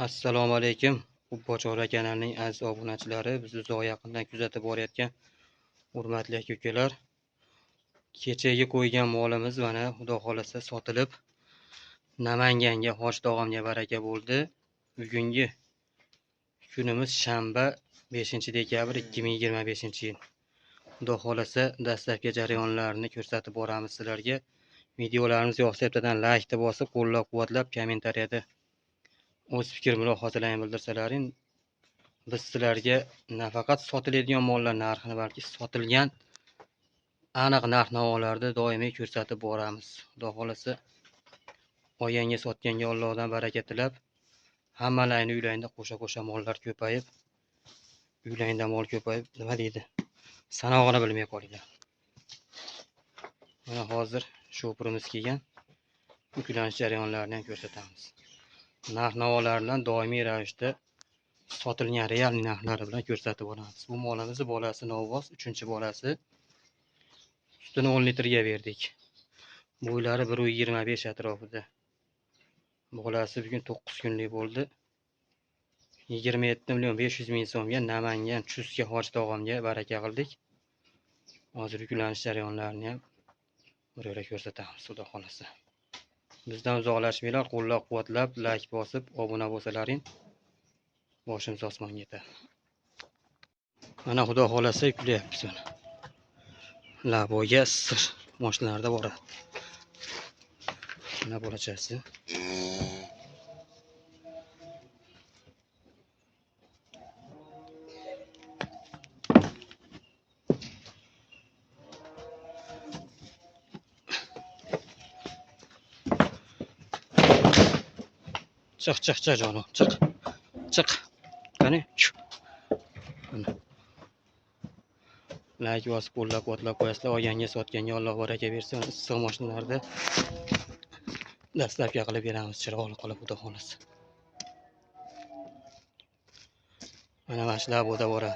Assalomu alaykum. Bochora kanalining aziz obunachilari, bizni uzoq yaqindan kuzatib borayotgan hurmatli aka-ukalar. Kechagi qo'ygan molimiz mana Xudo xolasa sotilib Namanganga, Hoji tog'amga baraka bo'ldi. Bugungi kunimiz shanba 5-dekabr 2025-yil. Xudo xolasa dastlabki jarayonlarini ko'rsatib boramiz sizlarga. Videolarimiz yoqsa bittadan like bosib, qo'llab-quvvatlab, kommentariyada o'z fikr mulohazalarini bildirsalaring, biz sizlarga nafaqat sotiladigan mollar narxini, balki sotilgan aniq narx-navolarni doimiy ko'rsatib boramiz. Xudo xolasa oyanga sotganga Allohdan baraka tilab, hammalarning uylarida qo'sha-qo'sha mollar ko'payib, uylarida mol ko'payib, nima deydi, sanog'ini bilmay qolinglar. Mana hozir shopurimiz kelgan yuklanish jarayonlarini ham ko'rsatamiz. Narx-navolar bilan doimiy ravishda sotilgan real narxlari bilan ko'rsatib boramiz. Bu molimizni bolasi Novvos, 3-bolasi. Sutini 10 litrga berdik. Bo'ylari 1.25 atrofida. Bolasi bugun 9 kunlik bo'ldi. 27.500.000 so'mga Namangan Chustga Hoji tog'amga baraka qildik. Hozir yuklanish jarayonlarini ham bir ko'rsatamiz, Xudo xolasa. Bizdan uzoqlashmanglar, qo'llab-quvvatlab, like bosib, obuna bo'lsalaring, boshimiz osmonga yetadi. Mana Xudo xolasa yuklayapmiz buni. Laboga sir mashinalarda boradi. Mana bo'lachasi. Chiq jonim, chiq. Qani? Like bosib, qo'llab-quvvatlab qo'yasizlar. Oyanga sotganga Alloh baraka bersin. Issiq mashinalarda dastlabki qilib beramiz, chiroyli qilib, Xudo xolasa. Mana mashlar bo'da bora.